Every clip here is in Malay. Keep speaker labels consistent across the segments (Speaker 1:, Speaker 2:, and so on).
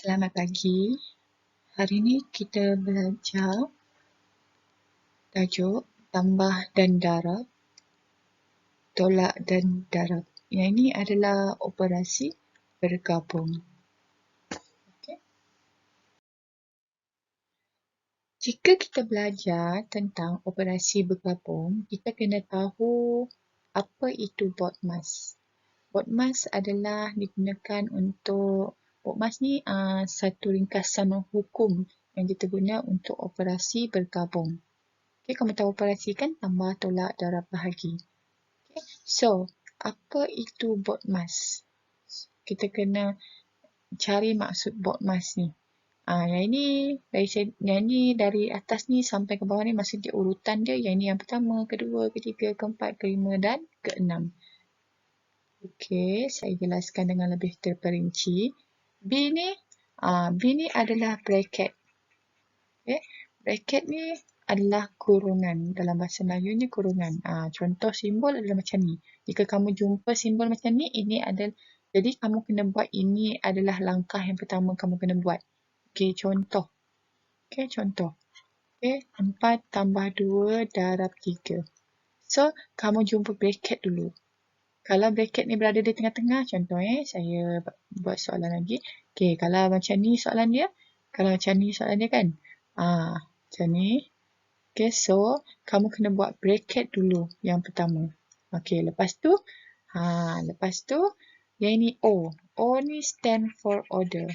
Speaker 1: Selamat pagi. Hari ini kita belajar tajuk tambah dan darab, tolak dan darab. Yang ini adalah operasi bergabung. Okay. Jika kita belajar tentang operasi bergabung, kita kena tahu apa itu BODMAS. BODMAS adalah digunakan untuk BODMAS ni satu ringkasan hukum yang kita guna untuk operasi bergabung. Okay, kamu tahu operasi kan? Tambah, tolak, darab, bahagi. Okay. So, apa itu BODMAS? Kita kena cari maksud BODMAS ni. Yang ini dari atas ni sampai ke bawah ni maksud dia urutan dia. Yang ini yang pertama, kedua, ketiga, keempat, kelima dan keenam. Okey, saya jelaskan dengan lebih terperinci. B ni adalah bracket. Okay. Bracket ni adalah kurungan. Dalam bahasa Melayu ni kurungan. Contoh simbol adalah macam ni. Jika kamu jumpa simbol macam ni, ini adalah, jadi kamu kena buat, ini adalah langkah yang pertama kamu kena buat. Okey, contoh. Okey, contoh. Okey, 4 tambah 2 darab 3. So, kamu jumpa bracket dulu. Kalau bracket ni berada di tengah-tengah, contoh saya buat soalan lagi. Okey, kalau macam ni soalan dia. Kalau macam ni soalan dia kan. Macam ni. Okay, so kamu kena buat bracket dulu yang pertama. Okay, lepas tu yang ini O. O ni stand for order.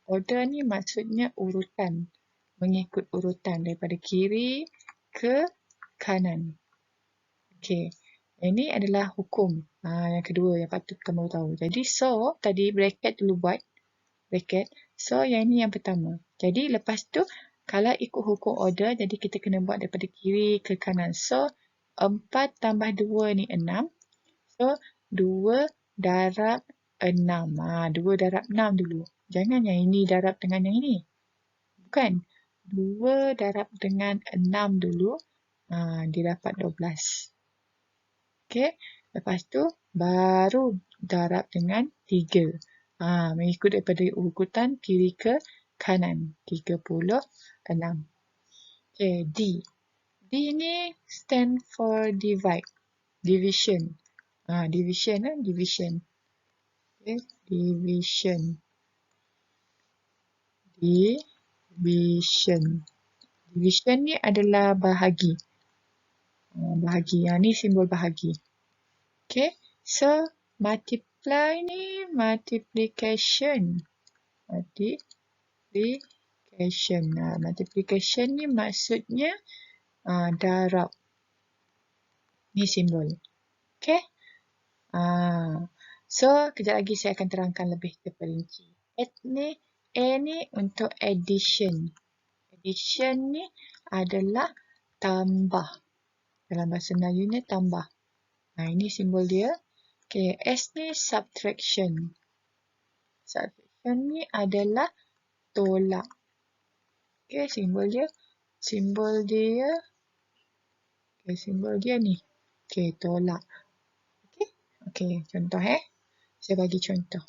Speaker 1: Order ni maksudnya urutan. Mengikut urutan daripada kiri ke kanan. Okay, ini adalah hukum. Yang kedua yang patut kamu tahu. Jadi, so tadi bracket dulu buat. Bracket. So, yang ini yang pertama. Jadi, lepas tu kalau ikut hukum order, jadi kita kena buat daripada kiri ke kanan. So, 4 tambah 2 ni 6. So, 2 darab 6. 2 darab 6 dulu. Jangan yang ini darab dengan yang ini. Bukan. 2 darab dengan 6 dulu. Dia dapat 12. Okey. Lepas tu, baru darab dengan 3. Mengikut daripada urutan kiri ke kanan. 36. Okay, D. D ni stand for divide. Division. Division. Okay, division. Division ni adalah bahagi. Bahagi. Ni simbol bahagi. Okay, so multiply ni multiplication. Multiplication ni maksudnya darab. Ni simbol. Okay. So, kejap lagi saya akan terangkan lebih terperinci. A ni untuk addition. Addition ni adalah tambah. Dalam bahasa Melayu ni tambah. Ini simbol dia. Okay. S ni subtraction. Subtraction ni adalah tolak. Okay, simbol dia. Simbol dia ni. Okay, tolak. Okay, contoh Saya bagi contoh.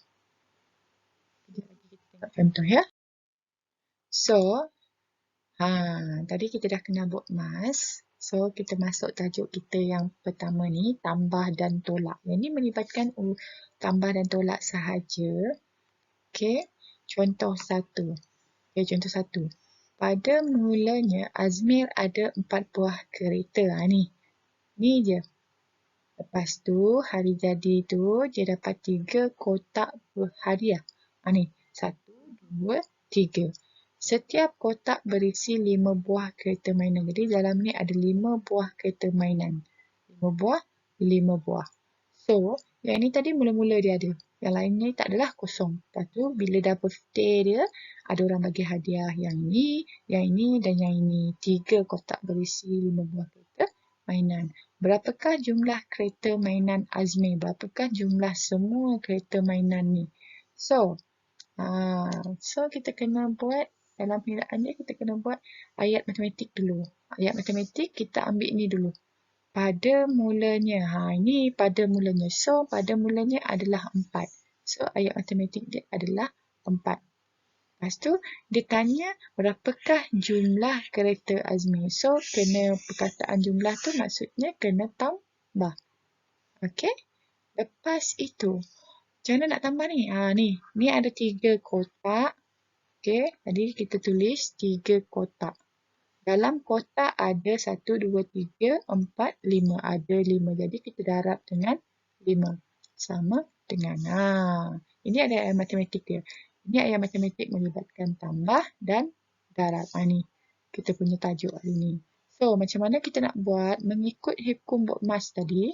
Speaker 1: Kita tengok contoh ya. So, tadi kita dah kenal BODMAS. So, kita masuk tajuk kita yang pertama ni, tambah dan tolak. Yang ni melibatkan tambah dan tolak sahaja. Okay, contoh 1. Okay, contoh 1. Pada mulanya, Azmir ada 4 buah kereta. Ni je. Lepas tu, hari jadi tu, dia dapat 3 kotak berhadiah. Ni, 1, 2, 3. Setiap kotak berisi 5 buah kereta mainan. Jadi, dalam ni ada 5 buah kereta mainan. 5 buah, 5 buah. So, yang ni tadi mula-mula dia ada. Yang lain ni tak adalah, kosong. Lepas tu, bila dah birthday dia, ada orang bagi hadiah yang ini dan yang ini. 3 kotak berisi 5 buah kereta mainan. Berapakah jumlah kereta mainan Azmi? Berapakah jumlah semua kereta mainan ni? So kita kena buat, dalam pengiraan ni kita kena buat ayat matematik dulu. Ayat matematik kita ambil ni dulu. Pada mulanya. Ini pada mulanya. So, pada mulanya adalah 4. So, ayat matematik dia adalah 4. Lepas tu, dia tanya berapakah jumlah kereta Azmi. So, kena perkataan jumlah tu maksudnya kena tambah. Okey? Lepas itu, macam mana nak tambah ni? Ni ada 3 kotak. Okey, jadi kita tulis 3 kotak. Dalam kotak ada 1, 2, 3, 4, 5. Ada 5. Jadi kita darab dengan 5. Sama dengan. Ini ada ayat matematik dia. Ini ayat matematik melibatkan tambah dan darab. Ni kita punya tajuk hari ni. So, macam mana kita nak buat mengikut hukum Bokmas tadi.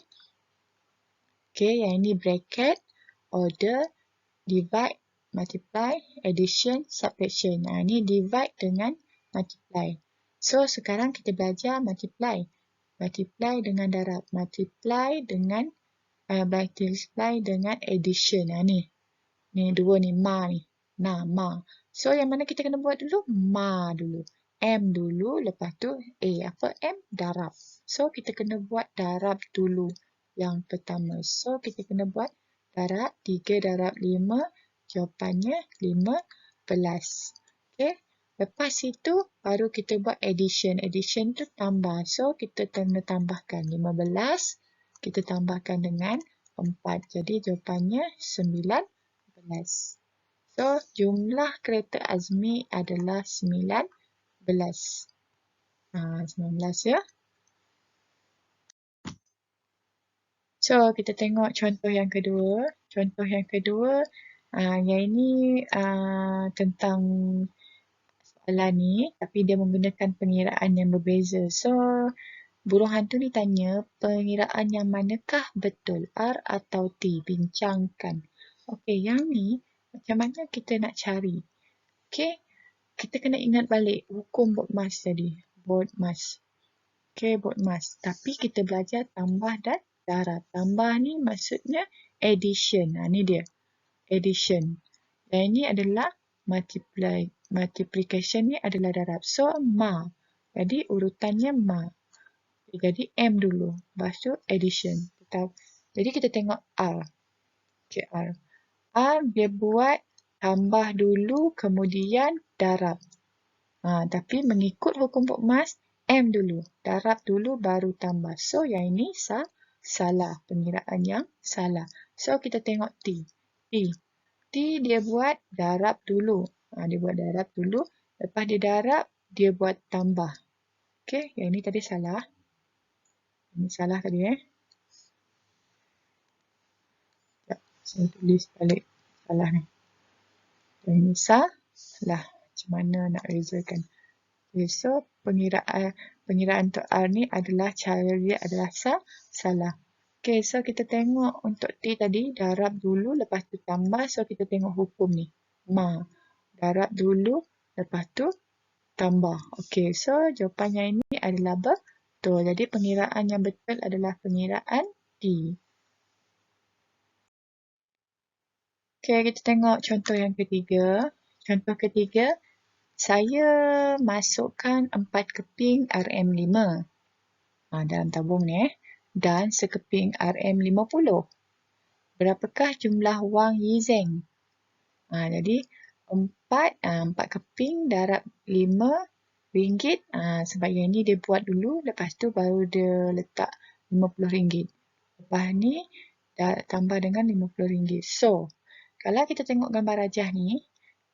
Speaker 1: Okey, yang ini bracket, order, divide, multiply, addition, subtraction. Ini divide dengan multiply. So, sekarang kita belajar multiply. Multiply dengan darab. Multiply dengan addition. Ni dua ni, ma ni. Ma. So, yang mana kita kena buat dulu? Ma dulu. M dulu, lepas tu apa M? Darab. So, kita kena buat darab dulu yang pertama. So, kita kena buat darab 3 darab 5. Jawapannya 15. Okey. Lepas itu, baru kita buat addition. Addition tu tambah. So, kita kena tambahkan 15. Kita tambahkan dengan 4. Jadi, jawapannya 19. So, jumlah kereta Azmi adalah 19. 19 ya. So, kita tengok contoh yang kedua. Contoh yang kedua, yang ini tentang soalan ni, tapi dia menggunakan pengiraan yang berbeza. So, burung hantu ni tanya, pengiraan yang manakah betul? R atau T? Bincangkan. Okey, yang ni, macam mana kita nak cari? Okey, kita kena ingat balik hukum Bokmas tadi. Bokmas. Okey, Bokmas. Tapi kita belajar tambah dan darab. Tambah ni maksudnya addition. Ni dia. Addition. Dan ini adalah multiply. Multiplication ni adalah darab. So, ma. Jadi, urutannya ma. Jadi, M dulu. Lepas tu, addition. Jadi, kita tengok R. Okay, R. R, dia buat tambah dulu, kemudian darab. Tapi mengikut hukum Bokmas, M dulu. Darab dulu, baru tambah. So, yang ini salah. Pengiraan yang salah. So, kita tengok T. T, dia buat darab dulu. Dia buat darab dulu. Lepas dia darab, dia buat tambah. Okey, yang ini tadi salah. Ini salah tadi Saya tulis balik salah ni. Yang ini salah. Macam mana nak rezakan? Okay, so, pengiraan untuk R ni adalah cara dia adalah salah. Okay, so kita tengok untuk T tadi, darab dulu, lepas tu tambah. So, kita tengok hukum ni. Ma. Darab dulu, lepas tu tambah. Okay, so jawapannya ini adalah betul. Jadi, pengiraan yang betul adalah pengiraan T. Okay, kita tengok contoh yang ketiga. Contoh ketiga, saya masukkan 4 keping RM5 dalam tabung ni dan sekeping RM50. Berapakah jumlah wang Yizeng? Jadi 4 keping darab 5 ringgit. Sebab yang ni dia buat dulu, lepas tu baru dia letak RM50. Lepas ni tambah dengan RM50. So, kalau kita tengok gambar rajah ni,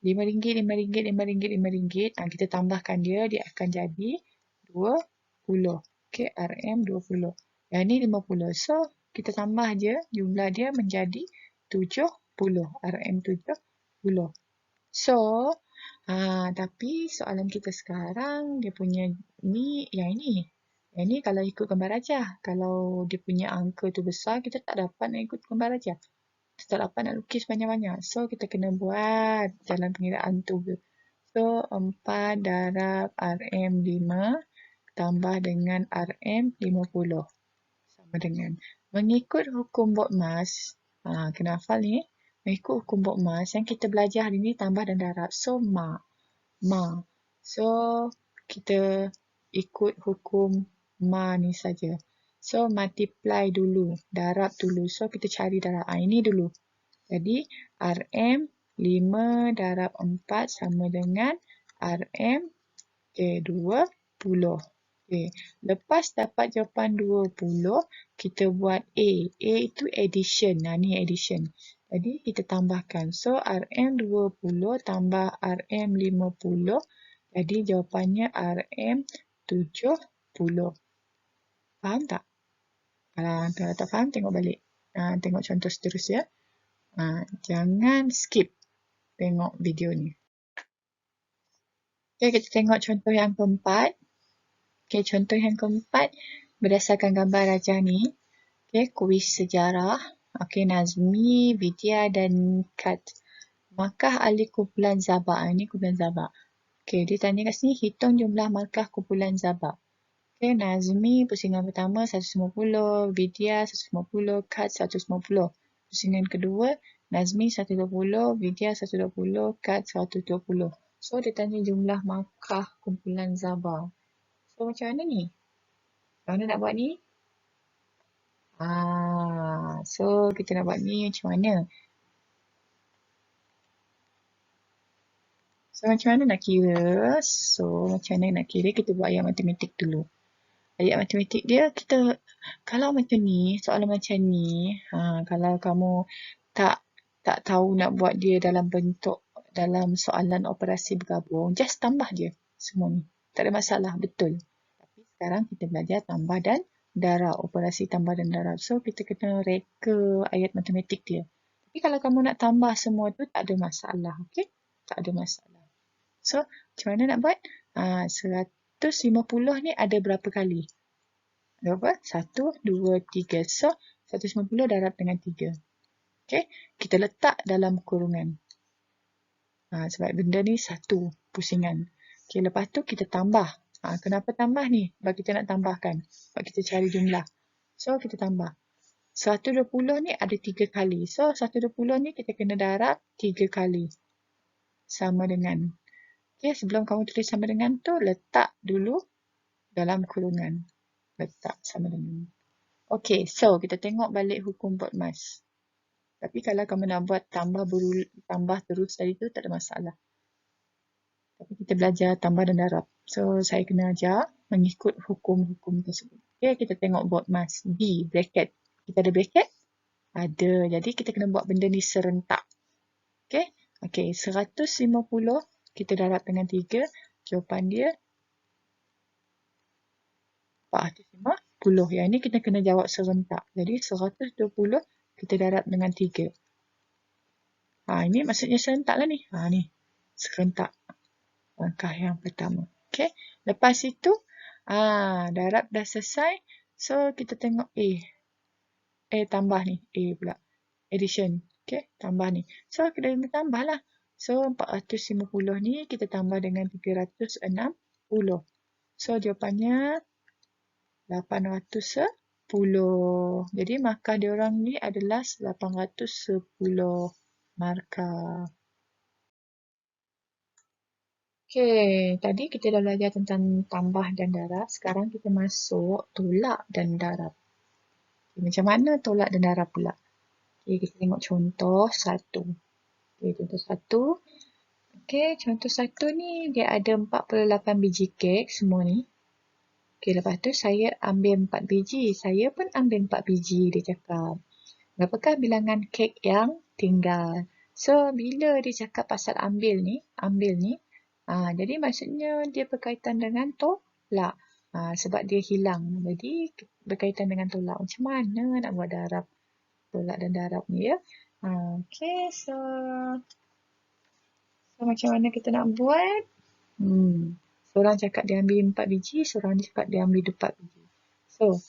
Speaker 1: RM5, RM5, RM5, RM5. Kita tambahkan dia akan jadi 20. Okey, RM20. Yang ni 50. So, kita tambah je, jumlah dia menjadi 70. RM70. So, tapi soalan kita sekarang, dia punya ni, yang ini. Yang ni kalau ikut gambar rajah. Kalau dia punya angka tu besar, kita tak dapat nak ikut gambar rajah. Kita tak dapat nak lukis banyak-banyak. So, kita kena buat jalan pengiraan tu. So, 4 darab RM5 tambah dengan RM50. Sama dengan. Mengikut hukum Bokmas, kena hafal ni. Mengikut hukum Bokmas, yang kita belajar hari ni tambah dan darab. So, ma. So, kita ikut hukum ma ni saja. So, multiply dulu. Darab dulu. So, kita cari darab. Ini dulu. Jadi, RM50 5 darab 4 sama dengan RM, okey, 20. Okey, lepas dapat jawapan 20, kita buat A. A itu addition. Ni addition. Jadi, kita tambahkan. So, RM20 tambah RM50. Jadi, jawapannya RM70. Faham tak? Kalau tak faham, tengok balik. Tengok contoh seterusnya. Jangan skip tengok video ni. Okay, kita tengok contoh yang keempat. Okay, contoh yang keempat berdasarkan gambar rajah ni. Okay, kuis sejarah. Okay, Nazmi, Vidya dan Kat. Markah ahli kumpulan Zabak. Ini kumpulan Zabak. Okay, dia tanya kat sini, hitung jumlah markah kumpulan Zabak. Okay, Nazmi pusingan pertama 150, Vidya 150, Kat 150. Pusingan kedua, Nazmi 120, Vidya 120, Kat 120. So, dia tanya jumlah markah kumpulan Zabak. So, macam mana ni? Macam mana nak buat ni? So, kita nak buat ni macam mana? So, macam mana nak kira? So, macam mana nak kira? Kita buat ayat matematik dulu. Ayat matematik dia, kita, kalau macam ni, soalan macam ni, kalau kamu tak tahu nak buat dia dalam bentuk, dalam soalan operasi bergabung, just tambah je semua ni. Tak ada masalah, betul. Tapi sekarang kita belajar tambah dan darab, operasi tambah dan darab. So, kita kena reka ayat matematik dia. Tapi kalau kamu nak tambah semua tu, tak ada masalah. Okay? Tak ada masalah. So, macam mana nak buat? 150 ni ada berapa kali? Ada berapa? 1, 2, 3. So, 150 darab dengan 3. Okay? Kita letak dalam kurungan. Sebab benda ni satu pusingan. Okay, lepas tu kita tambah. Kenapa tambah ni? Sebab kita nak tambahkan. Sebab kita cari jumlah. So, kita tambah. 120 ni ada 3 kali. So, 120 ni kita kena darab 3 kali. Sama dengan. Okay, sebelum kamu tulis sama dengan tu, letak dulu dalam kurungan. Letak sama dengan. Okay, so kita tengok balik hukum BODMAS. Tapi kalau kamu nak buat tambah terus tadi tu, tak ada masalah. Tapi kita belajar tambah dan darab. So, saya kena ajar mengikut hukum-hukum tersebut. Okay, kita tengok BODMAS. B, bracket. Kita ada bracket? Ada. Jadi, kita kena buat benda ni serentak. Okay? Okay, 150 kita darab dengan 3. Jawapan dia 450. Yang ni kita kena jawab serentak. Jadi, 120 kita darab dengan 3. Ini maksudnya serentak lah ni. Ni. Serentak. Langkah yang pertama. Okay. Lepas itu, darab dah selesai. So, kita tengok A. Tambah ni. A pula. Addition. Okay. Tambah ni. So, kita tambah lah. So, 450 ni kita tambah dengan 360. So, jawapannya 810. Jadi, markah diorang ni adalah 810 markah. Okay, tadi kita dah belajar tentang tambah dan darab. Sekarang kita masuk tolak dan darab. Okay, macam mana tolak dan darab pula? Okay, kita tengok contoh 1. Okay, contoh 1. Okay, contoh 1 ni dia ada 48 biji kek semua ni. Okay, lepas tu saya ambil 4 biji. Saya pun ambil 4 biji, dia cakap. Berapakah bilangan kek yang tinggal? So, bila dia cakap pasal ambil ni, jadi maksudnya dia berkaitan dengan tolak. Sebab dia hilang. Jadi, berkaitan dengan tolak. Macam mana nak buat darab? Tolak dan darab ni ya. Okay, so macam mana kita nak buat? Seorang cakap dia ambil 4 biji, seorang cakap dia ambil 4 biji. So,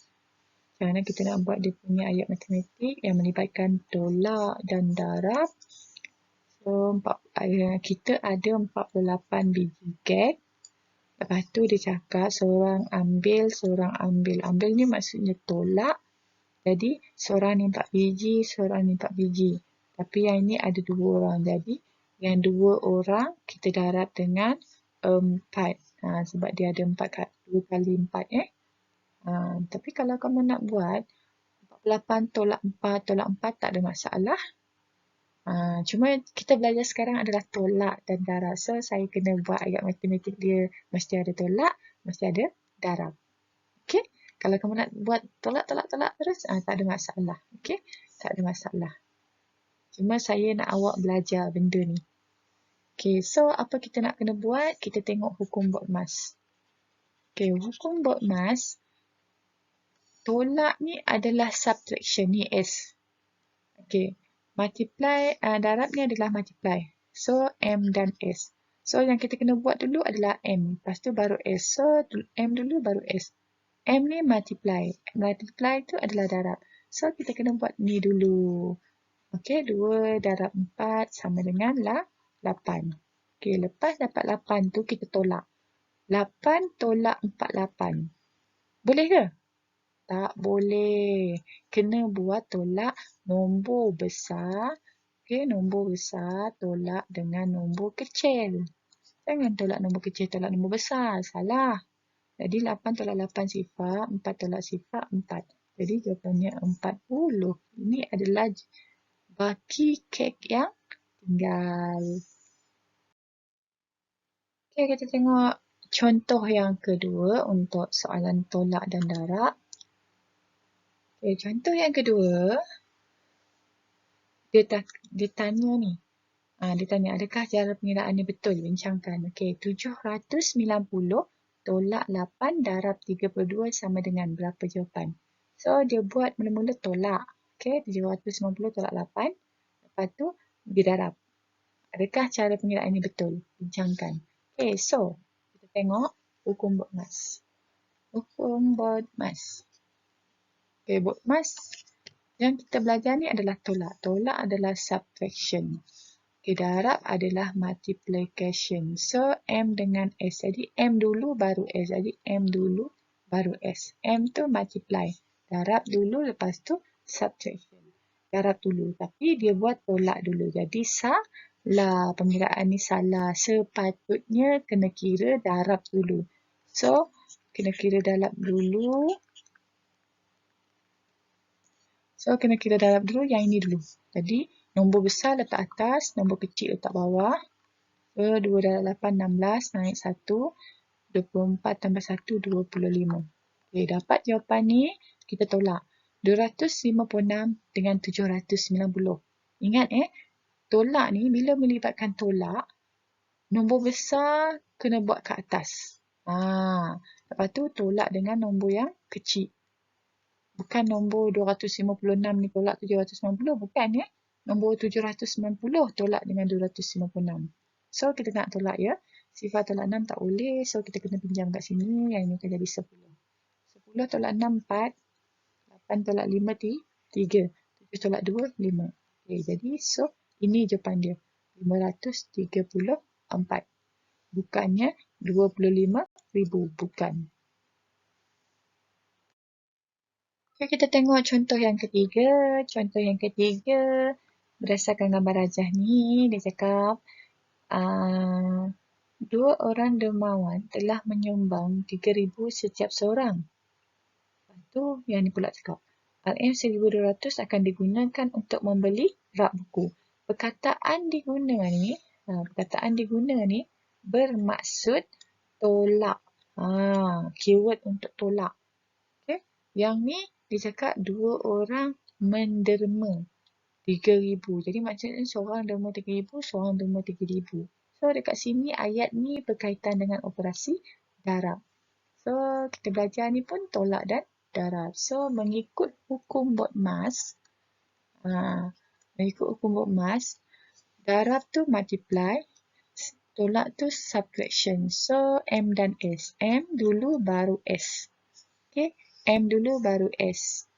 Speaker 1: macam mana kita nak buat dia punya ayat matematik yang melibatkan tolak dan darab. So, kita ada 48 biji kek. Lepas tu dia cakap seorang ambil, seorang ambil. Ambil ni maksudnya tolak. Jadi, seorang ni 4 biji, seorang ni 4 biji. Tapi yang ini ada 2 orang. Jadi, yang 2 orang kita darab dengan 4. Sebab dia ada 2 kali 4. Tapi kalau kamu nak buat 48 tolak 4 tak ada masalah. Cuma kita belajar sekarang adalah tolak dan darab. So, saya kena buat ayat matematik dia. Mesti ada tolak, mesti ada darab. Okey? Kalau kamu nak buat tolak terus, tak ada masalah. Okey? Tak ada masalah. Cuma saya nak awak belajar benda ni. Okey, so apa kita nak kena buat? Kita tengok hukum Boltzmann. Okey, hukum Boltzmann, tolak ni adalah subtraction, ni S. Okey, multiply, darab ni adalah multiply. So, M dan S. So, yang kita kena buat dulu adalah M. Lepas tu baru S. So, M dulu baru S. M ni multiply. Multiply tu adalah darab. So, kita kena buat ni dulu. Okey, 2 darab 4 sama dengan 8. Okey, lepas dapat 8 tu kita tolak. 8 tolak 48. Boleh ke? Tak boleh. Kena buat tolak nombor besar. Okey, nombor besar tolak dengan nombor kecil. Jangan tolak nombor kecil, tolak nombor besar. Salah. Jadi 8 tolak 8 sifar, 4 tolak sifar 4. Jadi jawapannya 40. Ini adalah baki kek yang tinggal. Okey, kita tengok contoh yang kedua untuk soalan tolak dan darab. Okey, contoh yang kedua, dia tanya ni. Dia tanya, adakah cara pengiraan ni betul? Bincangkan. Okey, 790 tolak 8 darab 32 sama dengan berapa jawapan? So, dia buat mula-mula tolak. Okey, 790 tolak 8. Lepas tu, dia darab. Adakah cara pengiraan ni betul? Bincangkan. Okey, so, kita tengok hukum Boltzmann. Hukum Boltzmann. Okey, Boltzmann. Yang kita belajar ni adalah tolak. Tolak adalah subtraction. Okay, darab adalah multiplication. So, M dengan S. Jadi, M dulu baru S. Jadi, M dulu baru S. M tu multiply. Darab dulu, lepas tu subtraction. Darab dulu. Tapi, dia buat tolak dulu. Jadi, salah. Pengiraan ni salah. Sepatutnya kena kira darab dulu. So, kena kira darab dulu. Yang ini dulu. Jadi, nombor besar letak atas, nombor kecil letak bawah. 2 darab 8, 16, naik 1, 24 tambah 1, 25. Okay, dapat jawapan ni, kita tolak. 256 dengan 790. Ingat tolak ni, bila melibatkan tolak, nombor besar kena buat kat atas. Lepas tu, tolak dengan nombor yang kecil. Bukan nombor 256 ni tolak 790, bukan Nombor 790 tolak dengan 256. So, kita nak tolak Sifar tolak 6 tak boleh. So, kita kena pinjam kat sini. Yang ini akan jadi 10. 10 tolak 6, 4. 8 tolak 5, 3. 7 tolak 2, 5. Okay, jadi, so, ini jawapan dia. 534. Bukannya 25,000. Bukan. Okay, kita tengok contoh yang ketiga. Contoh yang ketiga, berdasarkan gambar rajah ni, dia cakap, 2 orang dermawan telah menyumbang 3,000 setiap seorang. Lepas tu, yang ni pula cakap, RM1,200 akan digunakan untuk membeli rak buku. Perkataan diguna ni bermaksud tolak. Keyword untuk tolak. Okay. Yang ni dia cakap 2 orang menderma 3,000. Jadi maksudnya seorang derma 3,000, seorang derma 3,000. So, dekat sini ayat ni berkaitan dengan operasi darab. So, kita belajar ni pun tolak dan darab. So, mengikut hukum Boltzmann, darab tu multiply, tolak tu subtraction. So, M dan S. M dulu baru S. Okay, M dulu baru S.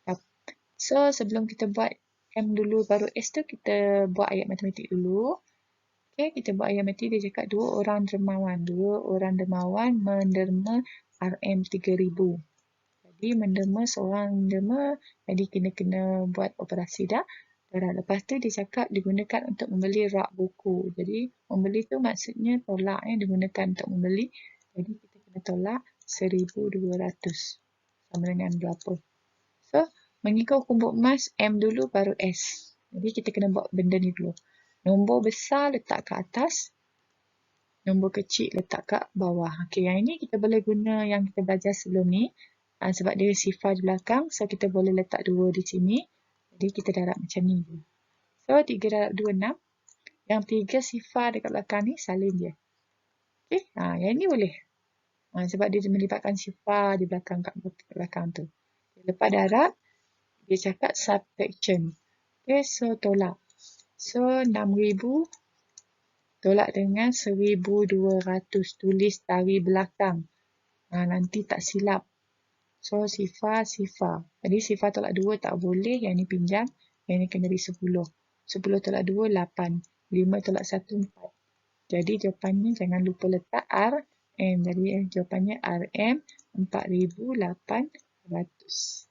Speaker 1: So, sebelum kita buat M dulu baru S tu, kita buat ayat matematik dulu. Okay, kita buat ayat matematik, dia cakap 2 orang dermawan. 2 orang dermawan menderma RM3,000. Jadi, menderma seorang derma, jadi kena buat operasi dah. Lepas tu, dia cakap digunakan untuk membeli rak buku. Jadi, membeli tu maksudnya tolak. Digunakan untuk membeli. Jadi, kita kena tolak 1,200. Sama dengan berapa? So, mengikut hukum Boltzmann, M dulu baru S. Jadi, kita kena buat benda ni dulu. Nombor besar letak ke atas, nombor kecil letak kat bawah. Okey, yang ini kita boleh guna yang kita belajar sebelum ni. Sebab dia sifar di belakang, so kita boleh letak 2 di sini. Jadi kita darab macam ni. So 3 darab 2, 6. Yang 3 sifar dekat belakang ni salin je. Okey, yang ini boleh. Sebab dia melibatkan sifar di belakang kat belakang tu. Lepas darab, dia cakap subtraction. Okay, so tolak. So 6,000 tolak dengan 1,200. Tulis dari belakang. Nanti tak silap. So sifar. Jadi sifar tolak 2 tak boleh. Yang ni pinjam. Yang ni kena jadi 10. 10 tolak 2, 8. 5 tolak 1, 4. Jadi jawapannya jangan lupa letak RM. Jadi jawapannya RM 4,800.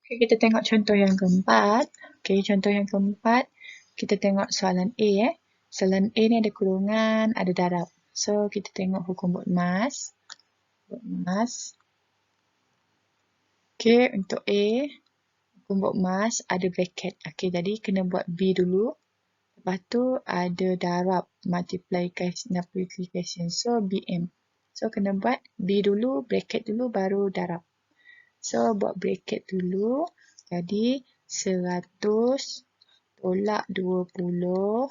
Speaker 1: Okay, kita tengok contoh yang keempat. Okay, contoh yang keempat, kita tengok soalan A. Soalan A ni ada kurungan, ada darab. So, kita tengok hukum buat emas. Okay, untuk A, hukum buat emas ada bracket. Okay, jadi kena buat B dulu. Lepas tu ada darab, multiplication. So, BM. So, kena buat B dulu, bracket dulu, baru darab. So, buat bracket dulu. Jadi, 100 tolak 20.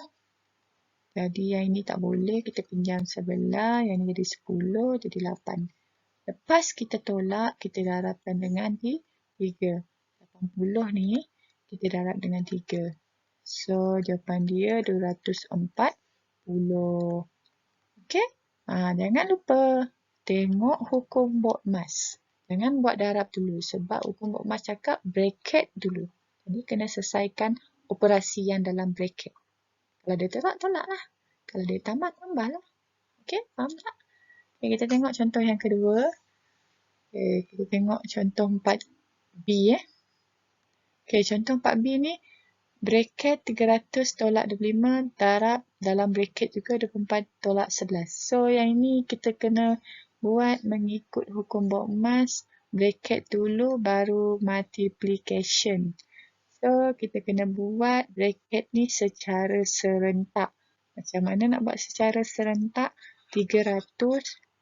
Speaker 1: Jadi, yang ini tak boleh. Kita pinjam sebelah. Yang ini jadi 10, jadi 8. Lepas kita tolak, kita darabkan dengan 3. 80 ni, kita darab dengan 3. So, jawapan dia 240. Okey? Jangan lupa tengok hukum buat emas. Jangan buat darab dulu sebab hukum buat emas cakap bracket dulu. Jadi, kena selesaikan operasi yang dalam bracket. Kalau dia tolak lah. Kalau dia tambah lah. Okey? Faham tak? Okay, kita tengok contoh yang kedua. Okay, kita tengok contoh 4B. Okay, contoh 4B ni bracket 300 tolak 25 darab dalam bracket juga 24 tolak 11. So, yang ini kita kena buat mengikut hukum buat emas. Bracket dulu baru multiplication. So, kita kena buat bracket ni secara serentak. Macam mana nak buat secara serentak? 300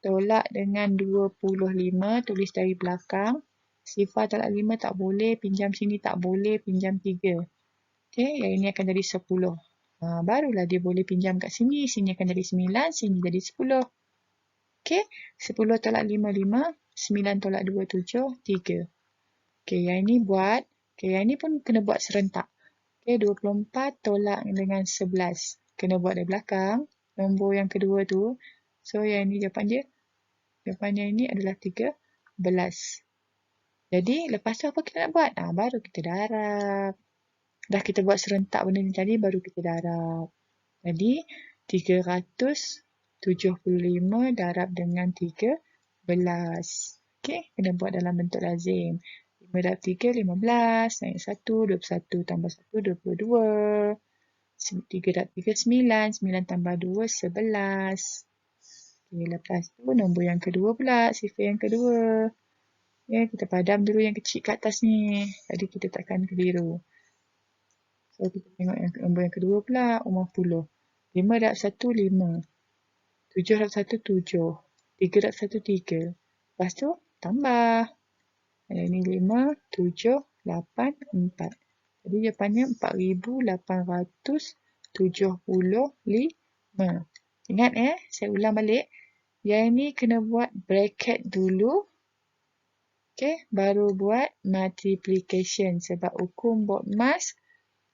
Speaker 1: tolak dengan 25. Tulis dari belakang. Sifar tolak 5 tak boleh. Pinjam sini tak boleh. Pinjam 3. Okay, yang ini akan jadi 10. Barulah dia boleh pinjam kat sini. Sini akan jadi 9. Sini jadi 10. Okay, 10 tolak 5, 5. 9 tolak 2, 7. 3. Okay, yang ini buat. Okay, yang ini pun kena buat serentak. Okay, 24 tolak dengan 11. Kena buat dari belakang. Nombor yang kedua tu. So, yang ini jawapan dia. Jawapannya ini adalah 13. Jadi, lepas tu apa kita nak buat? Baru kita darab. Dah kita buat serentak benda ni tadi, baru kita darab. Jadi, 375 darab dengan 13. Okay, kena buat dalam bentuk lazim. 5 darab 3, 15. Naik 1, 21 tambah 1, 22. 3 darab 3, 9. 9 tambah 2, 11. Okay, lepas tu nombor yang kedua pula. Sifar yang kedua. Okay, kita padam dulu yang kecil kat atas ni. Tadi kita takkan keliru. So, kita tengok yang nombor yang kedua pula. 50. 5 darab 1, 5. 7 darab 1, 7. 3 darab 1, 3. Lepas tu, tambah. Yang ni 5, 7, 8, 4. Jadi, jawapannya 4,875. Ingat saya ulang balik. Yang ni kena buat bracket dulu. Okay, baru buat multiplication. Sebab hukum buat emas,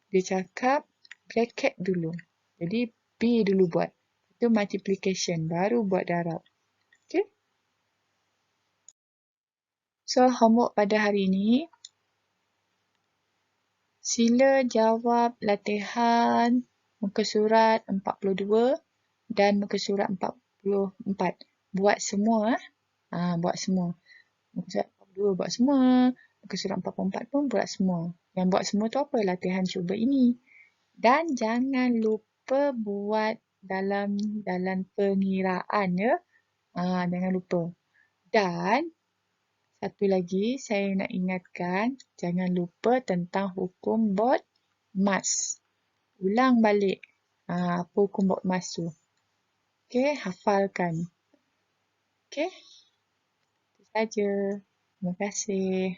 Speaker 1: dia cakap bracket dulu. Jadi, B dulu buat. Itu multiplication. Baru buat darab. Okay. So, homework pada hari ini. Sila jawab latihan muka surat 42 dan muka surat 44. Buat semua. Buat semua. Muka surat 42 buat semua. Muka surat 44 pun buat semua. Yang buat semua tu apa? Latihan cuba ini. Dan jangan lupa buat dalam pengiraan ya. Jangan lupa. Dan Satu lagi, saya nak ingatkan, jangan lupa tentang hukum bod emas. Ulang balik apa hukum bod emas tu. Okey, hafalkan. Okey, itu saja. Terima kasih.